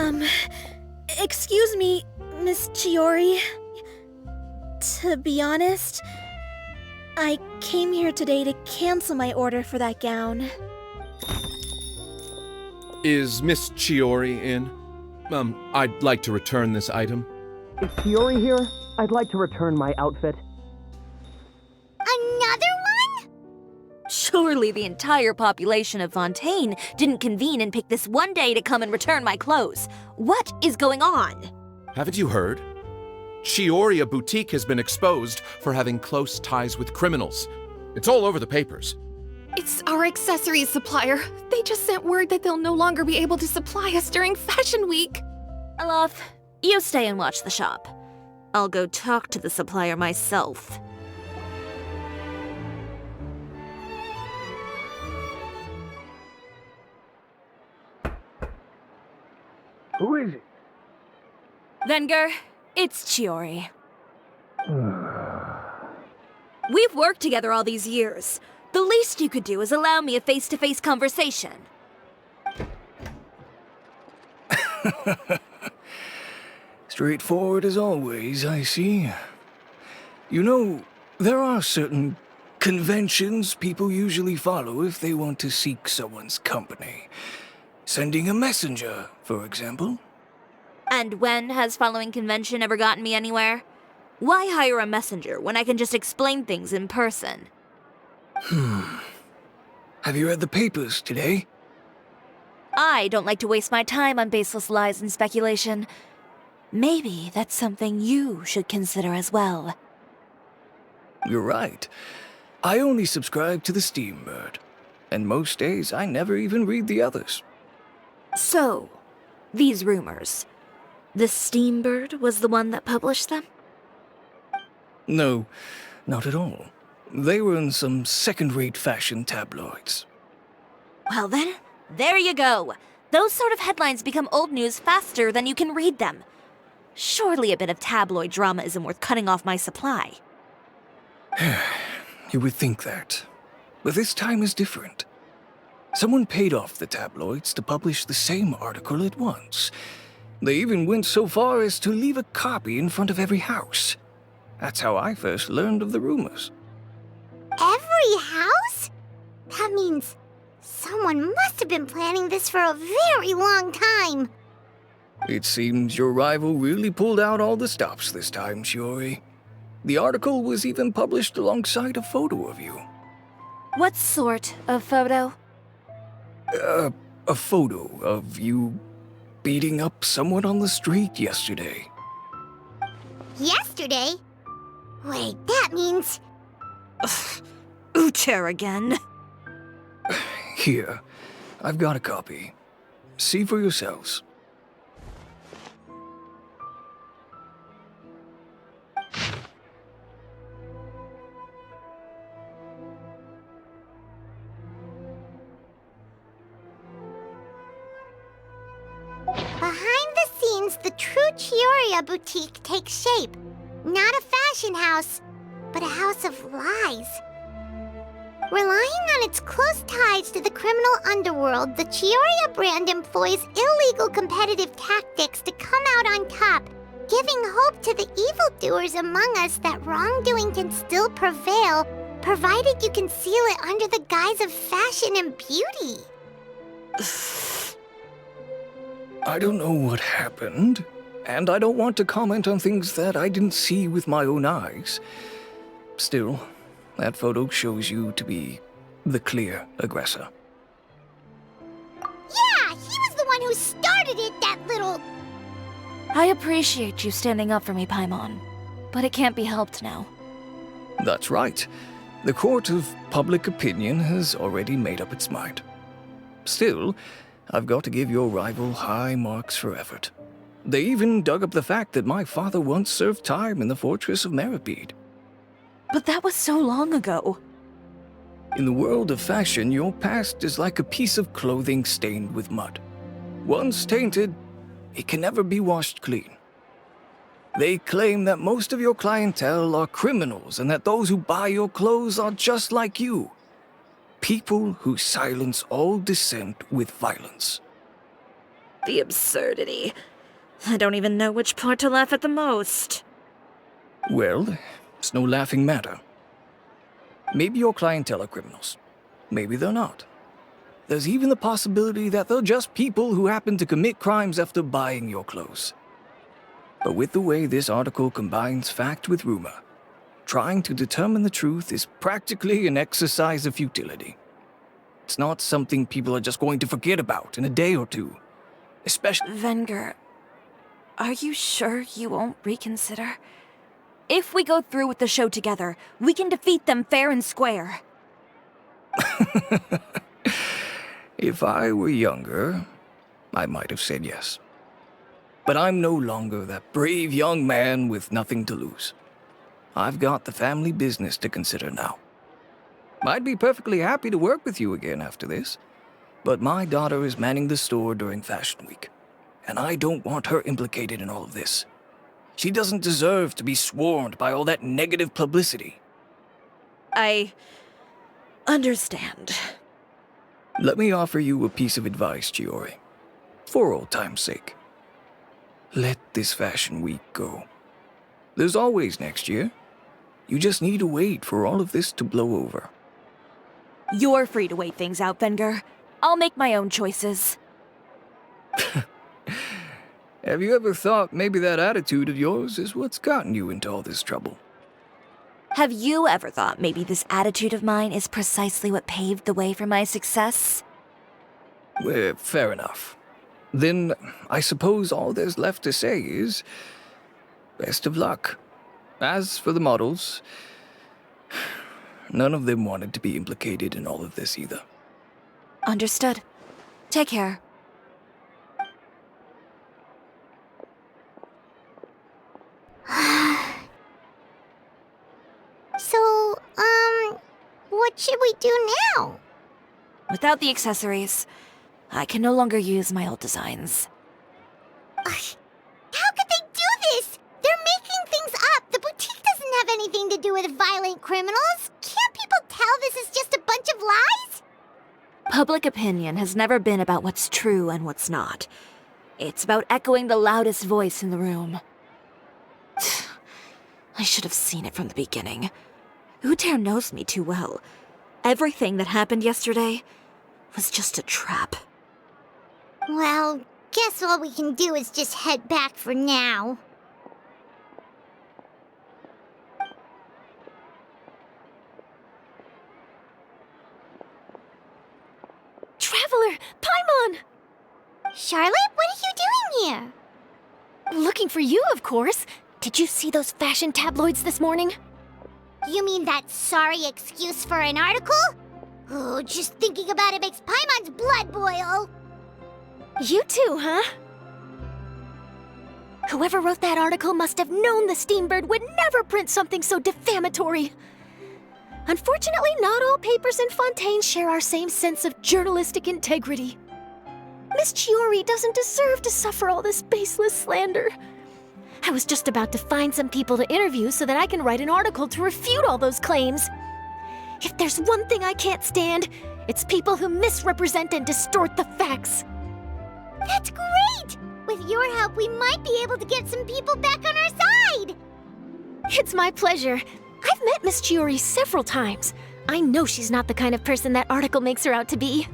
Um, excuse me, Miss Chiori. To be honest, I came here today to cancel my order for that gown. Is Miss Chiori in? I'd like to return this item. Is Chiori here? I'd like to return my outfit. Another one? Surely the entire population of Fontaine didn't convene and pick this one day to come and return my clothes. What is going on? Haven't you heard? Chiori, a boutique, has been exposed for having close ties with criminals. It's all over the papers. It's our accessories supplier. They just sent word that they'll no longer be able to supply us during Fashion Week. Alof, you stay and watch the shop. I'll go talk to the supplier myself. Who is it? Venger, it's Chiori. We've worked together all these years. The least you could do is allow me a face-to-face conversation. Straightforward as always, I see. You know, there are certain conventions people usually follow if they want to seek someone's company. Sending a messenger, for example. And when has following convention ever gotten me anywhere? Why hire a messenger when I can just explain things in person? Have you read the papers today? I don't like to waste my time on baseless lies and speculation. Maybe that's something you should consider as well. You're right. I only subscribe to the Steambird. And most days I never even read the others. So, these rumors. The Steambird was the one that published them? No, not at all. They were in some second-rate fashion tabloids. Well then, there you go. Those sort of headlines become old news faster than you can read them. Surely a bit of tabloid drama isn't worth cutting off my supply. You would think that. But this time is different. Someone paid off the tabloids to publish the same article at once. They even went so far as to leave a copy in front of every house. That's how I first learned of the rumors. Every house? That means someone must have been planning this for a very long time. It seems your rival really pulled out all the stops this time, Chiori. The article was even published alongside a photo of you. What sort of photo? A photo of you beating up someone on the street yesterday. Yesterday? Wait, that means... Ucher again. Here, I've got a copy. See for yourselves. Behind the scenes, the true Chiori boutique takes shape. Not a fashion house, but a house of lies. Relying on its close ties to the criminal underworld, the Chiori brand employs illegal competitive tactics to come out on top, giving hope to the evildoers among us that wrongdoing can still prevail, provided you conceal it under the guise of fashion and beauty. I don't know what happened, and I don't want to comment on things that I didn't see with my own eyes. Still, that photo shows you to be the clear aggressor. Yeah, he was the one who started it, that little... I appreciate you standing up for me, Paimon, but it can't be helped now. That's right. The court of public opinion has already made up its mind. Still, I've got to give your rival high marks for effort. They even dug up the fact that my father once served time in the fortress of Meripede. But that was so long ago. In the world of fashion, your past is like a piece of clothing stained with mud. Once tainted, it can never be washed clean. They claim that most of your clientele are criminals and that those who buy your clothes are just like you. People who silence all dissent with violence. The absurdity. I don't even know which part to laugh at the most. Well, it's no laughing matter. Maybe your clientele are criminals. Maybe they're not. There's even the possibility that they're just people who happen to commit crimes after buying your clothes. But with the way this article combines fact with rumor, trying to determine the truth is practically an exercise of futility. It's not something people are just going to forget about in a day or two. Especially... Venger, are you sure you won't reconsider? If we go through with the show together, we can defeat them fair and square. If I were younger, I might have said yes. But I'm no longer that brave young man with nothing to lose. I've got the family business to consider now. I'd be perfectly happy to work with you again after this, but my daughter is manning the store during Fashion Week, and I don't want her implicated in all of this. She doesn't deserve to be swarmed by all that negative publicity. I understand. Let me offer you a piece of advice, Chiori. For old time's sake. Let this Fashion Week go. There's always next year. You just need to wait for all of this to blow over. You're free to wait things out, Venger. I'll make my own choices. Have you ever thought maybe that attitude of yours is what's gotten you into all this trouble? Have you ever thought maybe this attitude of mine is precisely what paved the way for my success? Fair enough. Then I suppose all there's left to say is... best of luck. As for the models... none of them wanted to be implicated in all of this either. Understood. Take care. So, what should we do now? Without the accessories, I can no longer use my old designs. How could they do this? They're making things up. The boutique doesn't have anything to do with violent criminals. Can't people tell this is just a bunch of lies? Public opinion has never been about what's true and what's not. It's about echoing the loudest voice in the room. I should have seen it from the beginning. Uter knows me too well. Everything that happened yesterday was just a trap. Well, guess all we can do is just head back for now. Traveler! Paimon! Charlotte, what are you doing here? Looking for you, of course. Did you see those fashion tabloids this morning? You mean that sorry excuse for an article? Oh, just thinking about it makes Paimon's blood boil. You too, huh? Whoever wrote that article must have known the Steambird would never print something so defamatory. Unfortunately, not all papers in Fontaine share our same sense of journalistic integrity. Miss Chiori doesn't deserve to suffer all this baseless slander. I was just about to find some people to interview so that I can write an article to refute all those claims. If there's one thing I can't stand, it's people who misrepresent and distort the facts. That's great! With your help, we might be able to get some people back on our side! It's my pleasure. I've met Miss Chiori several times. I know she's not the kind of person that article makes her out to be.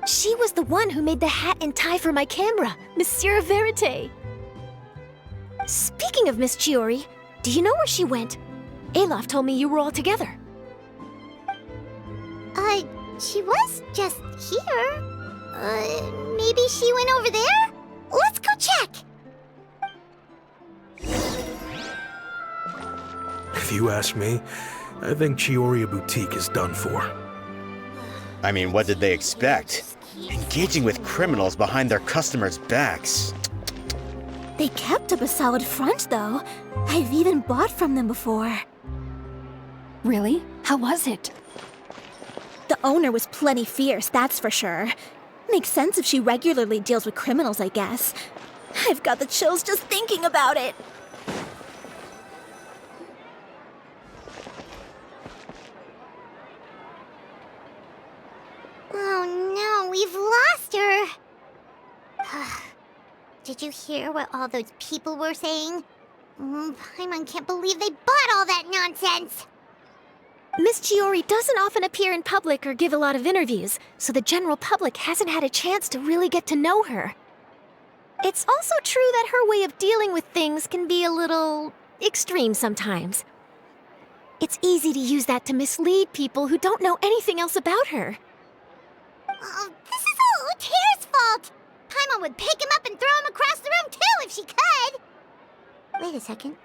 She was the one who made the hat and tie for my camera, Monsieur Verite. Speaking of Miss Chiori, do you know where she went? Alof told me you were all together. She was just here. Maybe she went over there? Let's go check! If you ask me, I think Chiori Boutique is done for. I mean, what did they expect? Engaging with criminals behind their customers' backs. They kept up a solid front, though. I've even bought from them before. Really? How was it? The owner was plenty fierce, that's for sure. Makes sense if she regularly deals with criminals, I guess. I've got the chills just thinking about it. Oh no, we've lost her. Did you hear what all those people were saying? Paimon can't believe they bought all that nonsense! Miss Chiori doesn't often appear in public or give a lot of interviews, so the general public hasn't had a chance to really get to know her. It's also true that her way of dealing with things can be a little extreme sometimes. It's easy to use that to mislead people who don't know anything else about her. Oh, this is all Utear's fault! Paimon would pick him up and throw him across the room too if she could! Wait a second.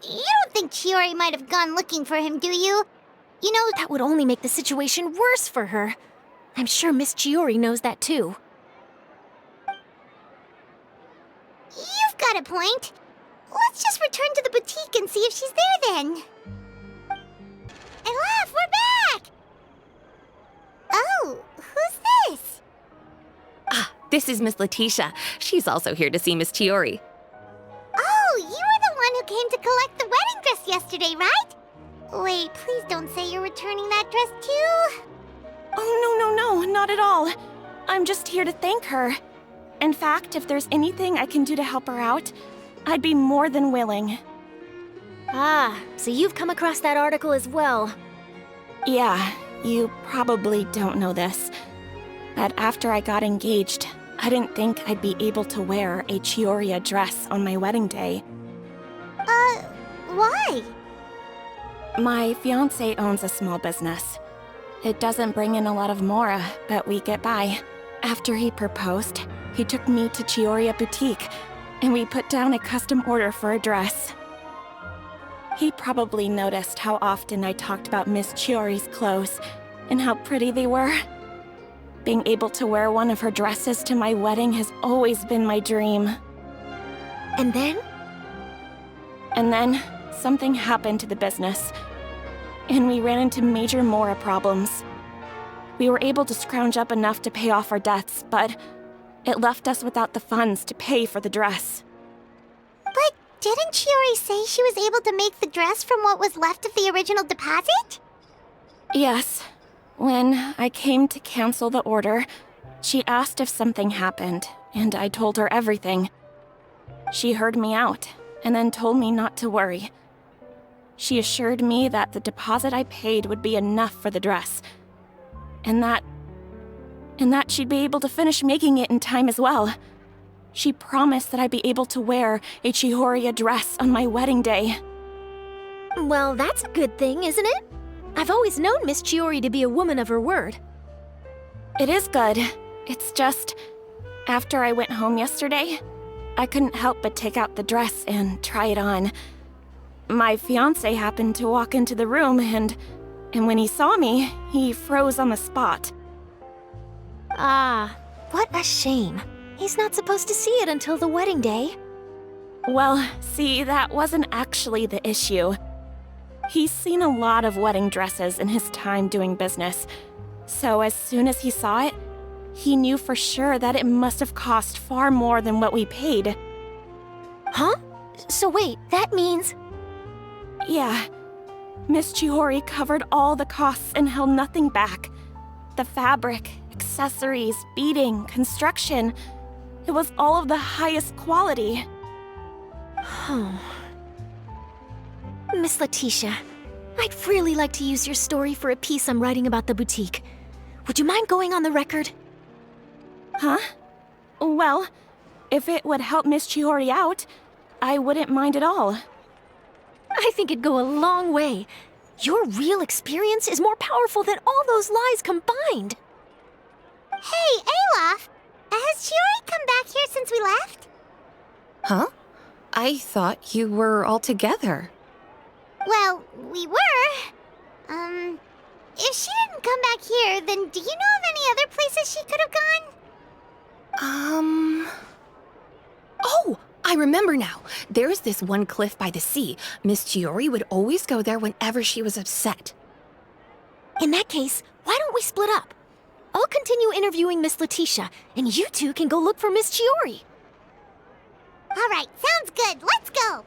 You don't think Chiori might have gone looking for him, do you? You know, That would only make the situation worse for her. I'm sure Miss Chiori knows that too. you've got a point. Let's just return to the boutique and see if she's there then. Elaf, we're back! Oh, who's this? This is Miss Letitia. She's also here to see Miss Chiori. Oh, you were the one who came to collect the wedding dress yesterday, right? Wait, please don't say you're returning that dress too. Oh, no, not at all. I'm just here to thank her. In fact, if there's anything I can do to help her out, I'd be more than willing. Ah, so you've come across that article as well. Yeah, you probably don't know this, but after I got engaged, I didn't think I'd be able to wear a Chiori dress on my wedding day. Why? My fiancé owns a small business. It doesn't bring in a lot of mora, but we get by. After he proposed, he took me to Chiori boutique, and we put down a custom order for a dress. He probably noticed how often I talked about Miss Chiori's clothes and how pretty they were. Being able to wear one of her dresses to my wedding has always been my dream. And then? And then, something happened to the business, and we ran into major mora problems. We were able to scrounge up enough to pay off our debts, but it left us without the funds to pay for the dress. But didn't Chiori say she was able to make the dress from what was left of the original deposit? Yes. When I came to cancel the order, she asked if something happened, and I told her everything. She heard me out, and then told me not to worry. She assured me that the deposit I paid would be enough for the dress, and that she'd be able to finish making it in time as well. She promised that I'd be able to wear a Chiori dress on my wedding day. Well, that's a good thing, isn't it? I've always known Miss Chiori to be a woman of her word. It is good. It's just, after I went home yesterday, I couldn't help but take out the dress and try it on. My fiancé happened to walk into the room, and when he saw me, he froze on the spot. Ah, what a shame. He's not supposed to see it until the wedding day. Well, see, that wasn't actually the issue. He's seen a lot of wedding dresses in his time doing business, so as soon as he saw it, he knew for sure that it must have cost far more than what we paid. Huh? So wait, that means... Yeah. Miss Chiori covered all the costs and held nothing back. The fabric, accessories, beading, construction. It was all of the highest quality. Miss Letitia, I'd really like to use your story for a piece I'm writing about the boutique. Would you mind going on the record? Huh? Well, if it would help Miss Chiori out, I wouldn't mind at all. I think it'd go a long way. Your real experience is more powerful than all those lies combined. Hey, Olaf! Has Chiori come back here since we left? Huh? I thought you were all together. Well, we were. If she didn't come back here, then do you know of any other places she could have gone? Oh, I remember now. There's this one cliff by the sea. Miss Chiori would always go there whenever she was upset. In that case, why don't we split up? I'll continue interviewing Miss Letitia, and you two can go look for Miss Chiori. All right, sounds good. Let's go.